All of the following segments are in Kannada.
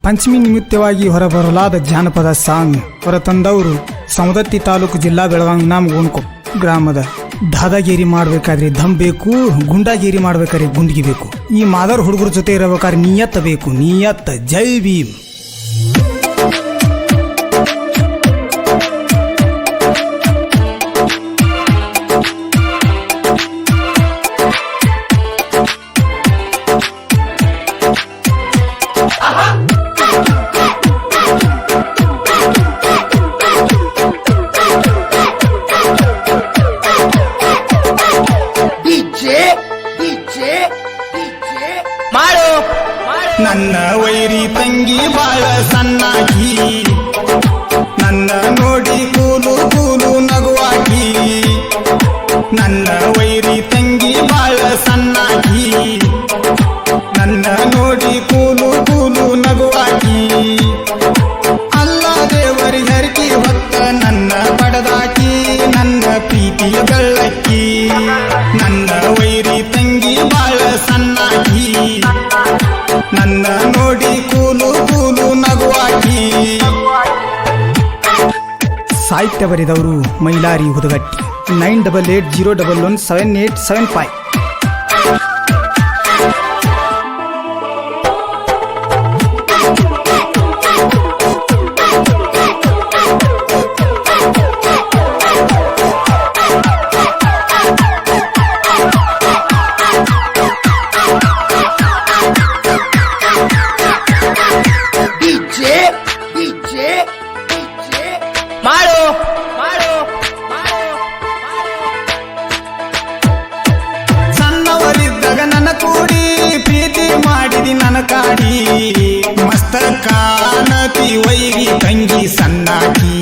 ಪಂಚಮಿ ನಿಮಿತ್ತವಾಗಿ ಹೊರಬರಲಾದ ಜಾನಪದ ಸಾಂಗ್ ಹೊರತಂದವರು ಸವದತ್ತಿ ತಾಲೂಕು ಜಿಲ್ಲಾ ಬೆಳಗಾವಿ ಗೋನ್ಕೊ ಗ್ರಾಮದ ದಾದಾಗೇರಿ ಮಾಡ್ಬೇಕಾದ್ರೆ ದಮ್ ಬೇಕು, ಗುಂಡಾಗೇರಿ ಮಾಡ್ಬೇಕಾದ್ರೆ ಗುಂಡಿಗೆ ಬೇಕು. ಈ ಮಾದರ್ ಹುಡುಗರ ಜೊತೆ ಇರಬೇಕಾದ್ರೆ ನಿಯತ್ತ ಬೇಕು, ನಿಯತ್ತ. ಜೈ ಭೀಮ್. ನನ್ನ ವೈರಿ ತಂಗಿ ಬಾಳ ಸಣ್ಣಾಗಿ, ನನ್ನ ನೋಡಿ ಕೂಲು ಕೂಲು ನಗುವಾಗಿ. ನನ್ನ ವೈರಿ ತಂಗಿ ಬಾಳ ಸಣ್ಣಾಗಿ, ನನ್ನ ನೋಡಿ ಕೂಲು ಕೂಲು ನಗುವಾಗಿ. ಅಲ್ಲ ದೇವರಿ ಹರಕಿ ಹೊತ್ತ ನನ್ನ ಪಡೆದಾಕಿ, ನನ್ನ ಪ್ರೀತಿಯ ಬೆಳ್ಳಕ್ಕಿ. ನನ್ನ ವೈರಿ ತಂಗಿ ಬಾಳ ಸಣ್ಣಾಗಿ, ನನ್ನ ನೋಡಿ ಕೂಲು ಕೂಲು ನಗುವಾಗಿ. ಸಾಹಿತ್ಯ ಬರೆದವರು ಮೈಲಾರಿ ಹುದಗಟ್ಟಿ. 9880117875. ಸಣ್ಣವರಿದ್ದಾಗ ನನ್ನ ಕೂಡಿ ಪ್ರೀತಿ ಮಾಡಿದಿ ನನ್ನ ಕಾಡಿ. ಮಸ್ತ ಕಾಣತಿ ವೈರಿ ತಂಗಿ ಸಣ್ಣಾಗಿ,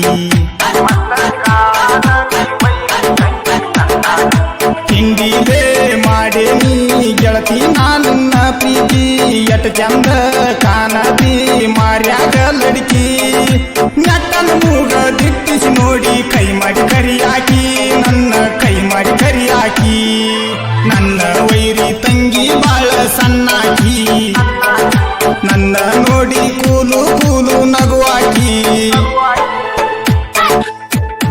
ಹಿಂದಿಲೇ ಮಾಡೇ ನೀ ಗೆಳತಿ ನನ್ನ ಪ್ರೀತಿ. ಎಟ್ ಚಂದ ಕಾಣತಿ ಮಾರ್ಯಾಗ ಲಡ್ಕಿ, ನೆಟ್ಟನ ಮೂಗ ದಿಟ್ಟಿಸಿ ನೋಡಿ ಕೈ ಮಾಡಿ ಕರಿಯಾಕಿ, ನನ್ನ ಕೈ ಮಾಡಿ ಕರಿಯಾಕಿ. ನನ್ನ ವೈರಿ ತಂಗಿ ಬಾಳ ಸಣ್ಣಾಗಿ, ನನ್ನ ನೋಡಿ ಕೂಲು ಕೂಲು ನಗುವಾಗಿ.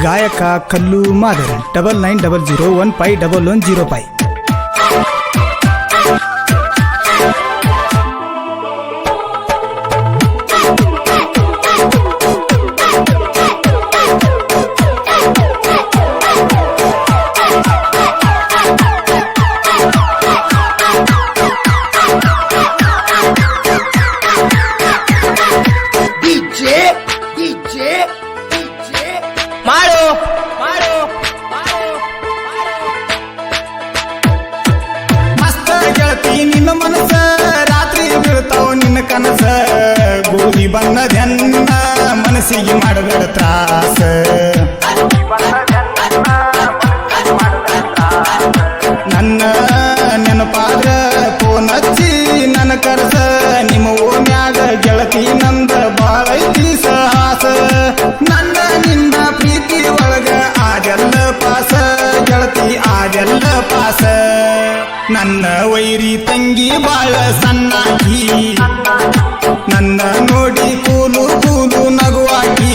ಗಾಯಕ ಕಲ್ಲು ಮಾದರ್ 9900151105. ನಿನ್ನ ಮನಸ ರಾತ್ರಿ ಬೀಳ್ತಾವ ನಿನ್ನ ಕನಸ, ಗೋಧಿ ಬಣ್ಣದೆನ್ನ ಮನಸ್ಸಿಗೆ ಮಾಡಬೇಡ ತ್ರಾಸ. ನನ್ನ ನೆನಪಾದ್ರ ಫೋನ್ ಹಚ್ಚಿ ನನ್ನ ಕರಸ, ನಿಮ್ಮ ಓನ್ಯಾಗ ಗೆಳತಿ ನಂದ ಬಾಳೈತಿ ಸಾಹಸ. ನನ್ನ ನಿನ್ನ ಪ್ರೀತಿ ಒಳಗ ಆಗೆಲ್ಲ ಪಾಸ, ಗೆಳತಿ ಆಗೆಲ್ಲ ಪಾಸ. ನನ್ನ ವೈರಿ ತಂಗಿ ಬಾಳ ಸಣ್ಣಾಗಿ, ನನ್ನ ನೋಡಿ ಕೂಲು ಕೂಲು ನಗುವಾಗಿ.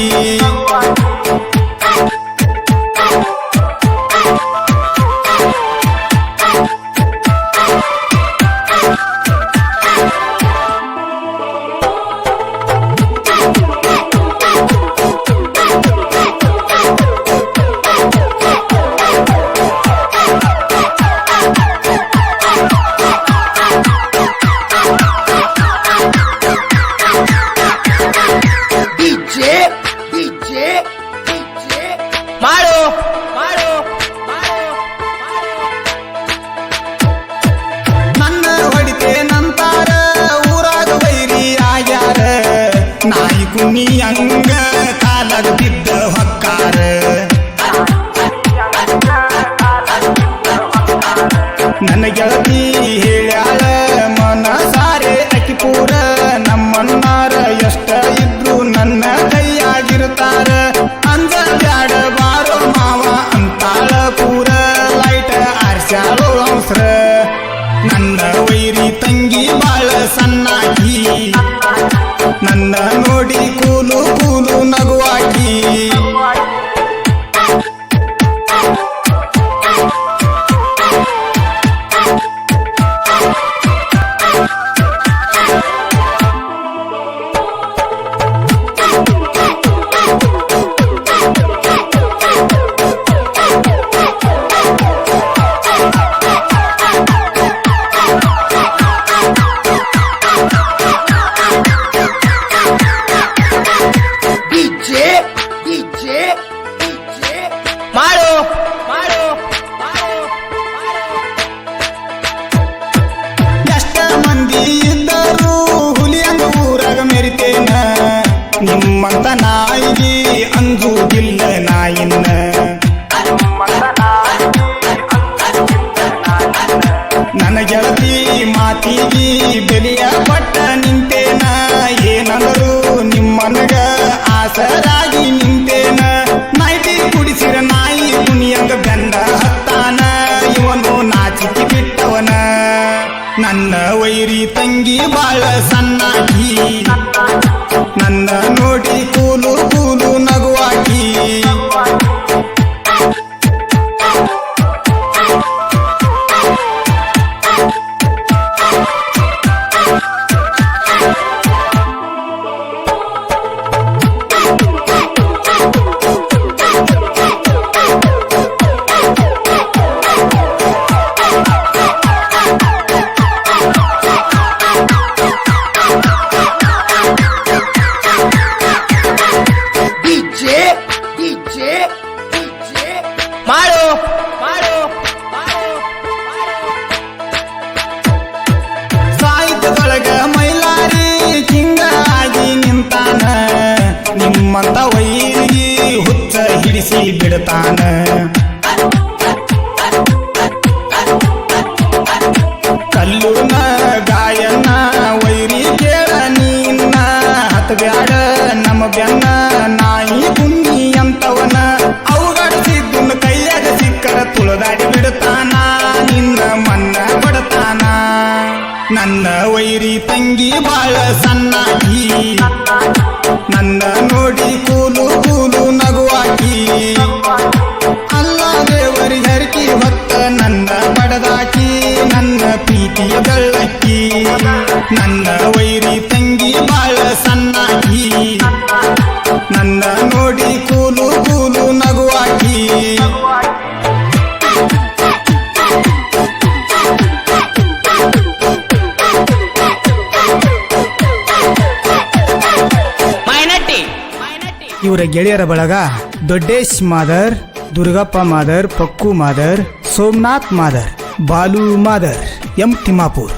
ನನ್ನ ಹೊಡಿತೆ ನಂತಾರ ಊರಾಗ ವೈರಿ ಆಗ್ಯಾರ, ನಾಯಿ ಕುನಿ ಹಂಗ ಕಾಲಾಗ ಬಿದ್ದ ಹೊಕ್ಕಾರ. ನನ್ನ ಗೆಳತಿ ಹೇಳ್ಯಾಳ ಮನಸಾರೆ ಅಕ್ಕಿ ಪೂರ, ನಮ್ಮನ್ನಾರ ಎಷ್ಟ ಇದ್ರು ನನ್ನ ಕೈಯಾಗಿರ್ತಾರ. ಅಂದ ಬ್ಯಾಡ ಬಾರೋ ಮಾವ ಅಂತಾಳ ಪೂರ, ಲೈಟ್ ಆರ್ಸ್ಯಾಳೋ ಅವಸರ. ನನ್ನ ವೈರಿ ತಂಗಿ ಬಾಳ ಸಣ್ಣಾಗಿ, ನನ್ನ ನೋಡಿ ಕೂಲು ಕೂಲು ನಗುವಾಕಿ ಮಾಡು ಎಷ್ಟ ಮಂದಿ ಇದ್ದರು ಹುಲಿಯಂಗ ಊರಾಗ ಮೆರಿತೇನ ನಿಮ್ಮಂತ ನಾಯಿಗೆ ಅಂಜುವುದಿಲ್ಲ ನಾಯಿನ್ನ ನನ್ನ ಗೆಳತಿ ಮಾತಿಗೆ ಬೆಲೆಯ ಪಟ್ಟ ನಿಂತೇನ ಏನಂದರು ನಿಮ್ಮನಗ ಆಸರಾಗಿ ನಿಂತೇನ ನೈಟಿ ಕುಡಿಸಿರ ನಾಯಿ ಕುಣಿಯಂಗ ಬೆಂದ ಹತ್ತಾನ ಇವನು ನಾಚಿಕೆ ಬಿಟ್ಟವನ ನನ್ನ ವೈರಿ ತಂಗಿ ಬಾಳ ಸಣ್ಣಾಕಿ ನನ್ನ ನೋಡಿ ಕೂಲು ಕೂಲು ನಗುವಾಕಿ ಮಾಡು ಸಾಹಿತ್ಯದೊಳಗ ಮೈಲಾರಿ ಕಿಂಗಾಗಿ ನಿಂತಾನ ನಿಮ್ಮಂತ ವೈರಿಗೆ ಹುಚ್ಚ ಹಿಡಿಸಿ ಬಿಡ್ತಾನ ಕಲ್ಲುನ ಗಾಯನ ವೈರಿ ಕೇಳ ನೀನ್ನ ಹತ್ಬ್ಯಾಡ ನಮ್ಮ ಬೆನ್ನ ನಾಯಿ ಕುನ್ನಿ ಅಂತವನ ಅವುಗಡಿಸಿದ್ದನ್ನು ಕೈಯಾಗ ಸಿಕ್ಕರ ತುಳದಾಡಿ ಬಿಡ್ತಾನ ನಿನ್ನ ಮನ್ನ ಬಡತಾನ ನನ್ನ ವೈರಿ ತಂಗಿ ಬಾಳ ಸಣ್ಣಾಕಿ ನನ್ನ ನೋಡಿ ಕೂಲು ಕೂಲು ನಗುವಾಕಿ ಅಲ್ಲ ದೇವರಿ ಹರಕಿ ಹೊತ್ತ ನನ್ನ ಬಡದಾಕಿ ನನ್ನ ಪ್ರೀತಿಯ ಬೆಳ್ಳಕ್ಕಿ ನನ್ನ ವೈರಿ ತಂಗಿ ಬಾಳ ಸಣ್ಣಾಕಿ ನನ್ನ ನೋಡಿ ಕೂಲು ಕೂಲು ನಗುವಾಕಿ ಇವರ ಗೆಳೆಯರ ಬಳಗ ದೊಡ್ಡೇಶ್ ಮಾದರ್, ದುರ್ಗಪ್ಪ ಮಾದರ್, ಪಕ್ಕು ಮಾದರ್, ಸೋಮನಾಥ್ ಮಾದರ್, ಬಾಲು ಮಾದರ್, ಎಂ ತಿಮ್ಮಾಪುರ್.